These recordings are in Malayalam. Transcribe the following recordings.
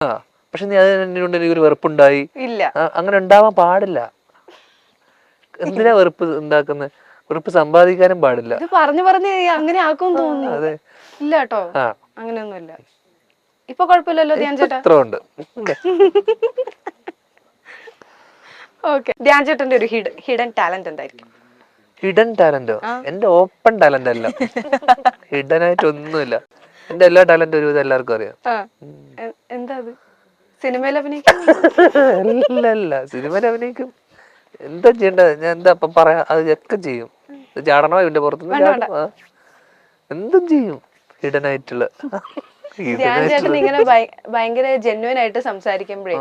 ആ പക്ഷെ നീ അതിനോട് എനിക്കൊരു വെറുപ്പുണ്ടായി, ഇല്ല. അങ്ങനെ ഉണ്ടാവാൻ പാടില്ല. എന്തിനാ വെറുപ്പ് ഉണ്ടാക്കുന്നത്? വെറുപ്പ് സമ്പാദിക്കാനും പാടില്ല. ഇത് പറഞ്ഞു പറഞ്ഞ് അങ്ങനെ ആക്കും തോന്നുന്നു. അതെ. ഇല്ല കേട്ടോ, ആ അങ്ങനെയൊന്നുമില്ല. ഇപ്പൊ കുഴപ്പമില്ലല്ലോ ധ്യാൻ ചേട്ടാ. ഇത്ര ഉണ്ട്. ഓക്കെ, ധ്യാൻ ചേട്ടന്റെ ഒരു ഹിഡൻ ടാലന്റ് എന്തായിരിക്കും? ഹിഡൻ ടാലന്റോ? എന്റെ ഓപ്പൺ ടാലന്റ് അല്ല, ഹിഡൻ ആയിട്ട് ഒന്നുമില്ല. എന്റെ എല്ലാ ടാലന്റും ഒരുവിധം എല്ലാവർക്കും അറിയാം. എന്താ അത്? സിനിമയിൽ അഭിനയിക്കും? അല്ല, സിനിമയിൽ അഭിനയിക്കും. എന്താ ചെയ്യേണ്ടത്? ഞാൻ എന്താ ഇപ്പം പറയാ, അത് ഒക്കെ ചെയ്യും. ചാടണോ ഇതിന്റെ പുറത്തുനിന്ന് ചാടും, എന്തും ചെയ്യും. ഹിഡൻ ആയിട്ടുള്ള ധ്യാൻ ചേട്ടൻ ഇങ്ങനെ ഭയങ്കര ജെന്യുവൻ ആയിട്ട് സംസാരിക്കുമ്പോഴേ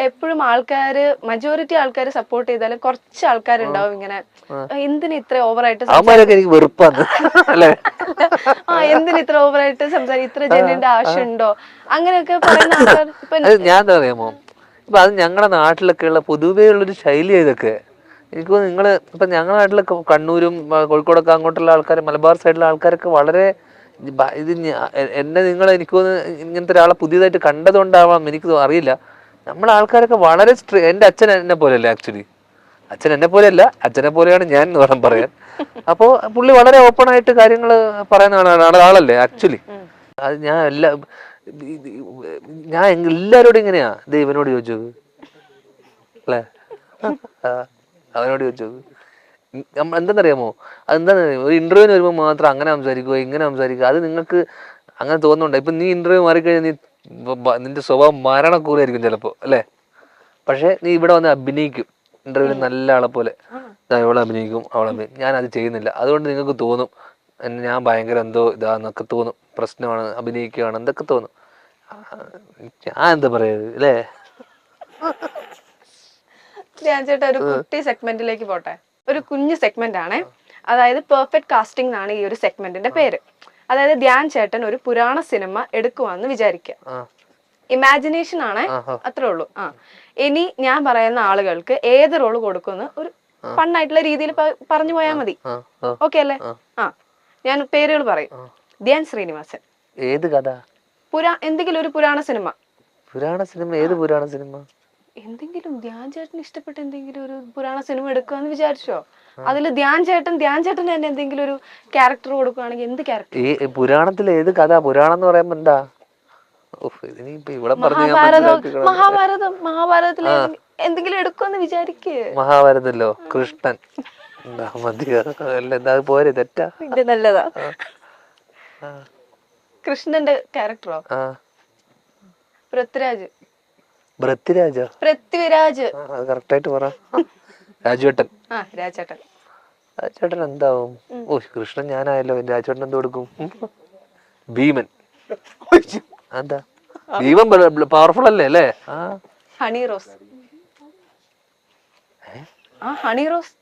എപ്പോഴും ആൾക്കാര് മെജോറിറ്റി ആൾക്കാര് സപ്പോർട്ട് ചെയ്താലും കുറച്ച് ആൾക്കാരുണ്ടാവും ഇങ്ങനെ എന്തിന് ഇത്ര ഓവറായിട്ട് എനിക്ക് വെറുപ്പാണ് അല്ലേ, എന്തിന് ഇത്ര ഓവറായിട്ട് ഇത്ര ജെന്യുവിന്റെ ആവശ്യമുണ്ടോ അങ്ങനെയൊക്കെ പറയുന്ന ആൾക്കാർ. ഞാൻ എന്താ പറയാമോ, ഇപ്പൊ അത് ഞങ്ങളുടെ നാട്ടിലൊക്കെ ഉള്ള പൊതുവേ ഉള്ളൊരു ശൈലി ഇതൊക്കെ. എനിക്ക് നിങ്ങള് ഇപ്പൊ ഞങ്ങളുടെ നാട്ടിലൊക്കെ കണ്ണൂരും കോഴിക്കോടൊക്കെ അങ്ങോട്ടുള്ള ആൾക്കാർ, മലബാർ സൈഡിലെ ആൾക്കാരൊക്കെ വളരെ ഇത് എന്നെ എനിക്ക് ഇങ്ങനത്തെ ഒരാളെ പുതിയതായിട്ട് കണ്ടതുകൊണ്ടാവാം, എനിക്ക് അറിയില്ല. നമ്മളെ ആൾക്കാരൊക്കെ വളരെ എന്റെ അച്ഛൻ എന്നെ പോലെയല്ലേ ആക്ച്വലി. അച്ഛൻ എന്നെ പോലെയല്ല, അച്ഛനെ പോലെയാണ് ഞാൻ എന്ന് വേണം പറയാൻ. അപ്പോ പുള്ളി വളരെ ഓപ്പൺ ആയിട്ട് കാര്യങ്ങൾ പറയുന്ന ആളല്ലേ ആക്ച്വലി. അത് ഞാൻ എല്ലാരോടും ഇങ്ങനെയാ. ഇവനോട് ചോദിച്ചത് അല്ലേ, അവനോട് ചോദിച്ചത് എന്തെന്നറിയാമോ, അതെന്താന്ന് ഒരു ഇന്റർവ്യൂവിന് വരുമ്പോൾ മാത്രം അങ്ങനെ സംസാരിക്കുക ഇങ്ങനെ സംസാരിക്കുക, അത് നിങ്ങൾക്ക് അങ്ങനെ തോന്നുന്നുണ്ടോ? ഇപ്പൊ നീ ഇന്റർവ്യൂ മാറിക്കഴിഞ്ഞാൽ നിന്റെ സ്വഭാവം മരണക്കൂറായിരിക്കും ചിലപ്പോ അല്ലേ. പക്ഷെ നീ ഇവിടെ വന്ന് അഭിനയിക്കും ഇന്റർവ്യൂവിൽ നല്ല ആളെ പോലെ. ഇവളെ അഭിനയിക്കും, ഞാൻ അത് ചെയ്യുന്നില്ല. അതുകൊണ്ട് നിങ്ങൾക്ക് തോന്നും ഞാൻ ഭയങ്കര എന്തോ ഇതാന്നൊക്കെ തോന്നും, പ്രശ്നമാണ്, അഭിനയിക്കുകയാണ് എന്തൊക്കെ തോന്നും. ഞാൻ എന്താ പറയുക അല്ലേ. ധ്യാൻ ചേട്ടാ ഒരു കുട്ടി സെഗ്മെന്റിലേക്ക് പോട്ടെ. ഒരു കുഞ്ഞു സെഗ്മെന്റ് ആണ്, അതായത് പെർഫെക്റ്റ് കാസ്റ്റിംഗ് എന്നാണ് ഈ ഒരു സെഗ്മെന്റിന്റെ പേര്. അതായത് ധ്യാൻ ചേട്ടൻ ഒരു പുരാണ സിനിമ എടുക്കുവാന്ന് വിചാരിക്കുക. ഇമാജിനേഷൻ ആണ്, അത്രേ ഉള്ളൂ. ഇനി ഞാൻ പറയുന്ന ആളുകൾക്ക് ഏത് റോള് കൊടുക്കുമെന്ന് ഒരു ഫണ്ണായിട്ടുള്ള രീതിയിൽ പറഞ്ഞു പോയാൽ മതി. ഓക്കെ അല്ലേ? ഞാൻ പേരുകൾ പറയും. ധ്യാൻ ശ്രീനിവാസൻ. ഏത് കഥ? എന്തെങ്കിലും ഒരു പുരാണ സിനിമ. പുരാണ സിനിമ? ഏത് പുരാണ സിനിമ? എന്തെങ്കിലും ധ്യാൻ ചേട്ടന് ഇഷ്ടപ്പെട്ട എന്തെങ്കിലും ഒരു പുരാണ സിനിമ എടുക്കാന്ന് വിചാരിച്ചോ? അതിൽ ധ്യാൻ ചേട്ടൻ തന്നെ എന്തെങ്കിലും ഒരു ക്യാരക്ടർ കൊടുക്കുകയാണെങ്കിൽ എന്ത് ക്യാരക്ടർ? പുരാണത്തിൽ ഏത് കഥ? പുരാണം എന്ന് പറയുമ്പോ എന്താ? മഹാഭാരതത്തിലെ എന്തെങ്കിലും എടുക്കുമെന്ന് വിചാരിക്കേ. മഹാഭാരതല്ലോ കൃഷ്ണൻ പോരെ, തെറ്റാ? ഇത് നല്ലതാ. കൃഷ്ണന്റെ ക്യാരക്ടറോ? പൃഥ്വിരാജ്. പൃഥ്വിരാജ് കറക്റ്റായിട്ട് പറ. രാജുവേട്ടൻ. രാജുവേട്ടൻ എന്താവും? കൃഷ്ണൻ ഞാനായല്ലോ, രാജുവേട്ടൻ എന്ത് കൊടുക്കും? ഭീമൻ. എന്താ ഭീമൻ പവർഫുൾ അല്ലേ അല്ലേ? ഹണി റോസ്. ഹണി റോസ്.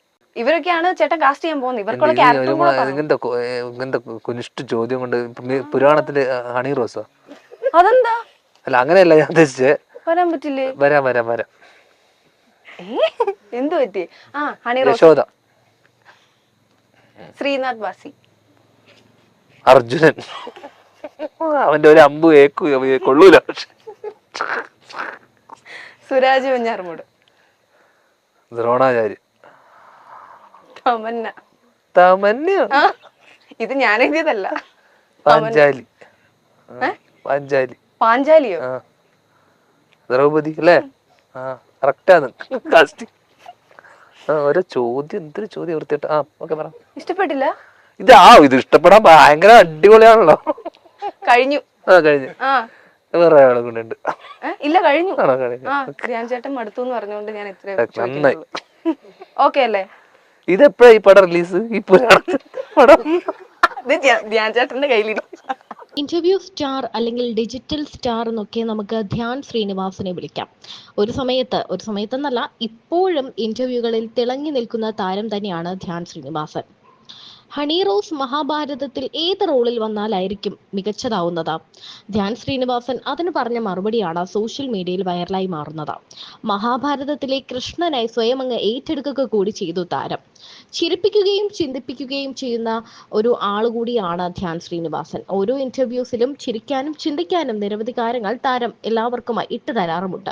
ഇവരൊക്കെയാണ് ചേട്ടൻ കാസ്റ്റ് ചെയ്യാൻ പോകുന്നത്. ഇവർക്കുള്ള ഇങ്ങനത്തെ കുനിഷ്ഠ ചോദ്യം കൊണ്ട് പുരാണത്തില് ഹണി റോസോ? അതെന്താ? അല്ല അങ്ങനെയല്ല ഞാൻ ഉദ്ദേശിച്ചേ. വരാൻ പറ്റില്ലേ? വരാം. എന്ത് പറ്റി? ഹണി റോസ്. യശോദ. ശ്രീനാഥ് ബാസി. അർജുനൻ. അവന്റെ ഒരു അമ്പ് കൊള്ളൂല. സുരാജ് വെഞ്ഞാറമൂട്. ദ്രോണാചാര്യ. തമന്ന. ഇത് ഞാൻ എഴുതിയതല്ല. പാഞ്ചാലിയോ? ദ്രൗപദി അല്ലേ? കറക്റ്റാണ് കാസ്റ്റിംഗ്. ഓരോ ചോദ്യം, എന്തൊരു ചോദ്യം വൃത്തിയിട്ട്. ഓക്കെ പറ. ഇഷ്ടപ്പെട്ടില്ല? ഇത് ഇഷ്ടപ്പെടാൻ ഭയങ്കര അടിപൊളിയാണല്ലോ. കഴിഞ്ഞു. വേറെ ആളെ കൊണ്ടുണ്ട്. ഇല്ല കഴിഞ്ഞു. ധ്യാൻ ചേട്ടൻ മടുത്തു എന്ന് പറഞ്ഞുകൊണ്ട് ഞാൻ ഇത്രയും. ഓക്കെ അല്ലേ? ഇതെപ്പോഴാ ഈ പടം റിലീസ്? ഈ പടം ധ്യാൻ ചേട്ടന്റെ കയ്യിലിരിക്കും. ഇന്റർവ്യൂ സ്റ്റാർ അല്ലെങ്കിൽ ഡിജിറ്റൽ സ്റ്റാർ എന്നൊക്കെ നമുക്ക് ധ്യാൻ ശ്രീനിവാസനെ വിളിക്കാം. ഒരു സമയത്തെന്നല്ല, ഇപ്പോഴും ഇന്റർവ്യൂകളിൽ തിളങ്ങി നിൽക്കുന്ന താരം തന്നെയാണ് ധ്യാൻ ശ്രീനിവാസൻ. ഹണി റോസ് മഹാഭാരതത്തിൽ ഏത് റോളിൽ വന്നാലായിരിക്കും മികച്ചതാവുന്നത്? ധ്യാൻ ശ്രീനിവാസൻ അതിന് പറഞ്ഞ മറുപടിയാണ് സോഷ്യൽ മീഡിയയിൽ വൈറലായി മാറുന്നത്. മഹാഭാരതത്തിലെ കൃഷ്ണനായി സ്വയം അങ്ങ് ഏറ്റെടുക്കുക കൂടി ചെയ്തു താരം. ചിരിപ്പിക്കുകയും ചിന്തിപ്പിക്കുകയും ചെയ്യുന്ന ഒരു ആളുകൂടിയാണ് ധ്യാൻ ശ്രീനിവാസൻ. ഓരോ ഇന്റർവ്യൂസിലും ചിരിക്കാനും ചിന്തിക്കാനും നിരവധി കാര്യങ്ങൾ താരം എല്ലാവർക്കുമായി ഇട്ടു തരാറുമുണ്ട്.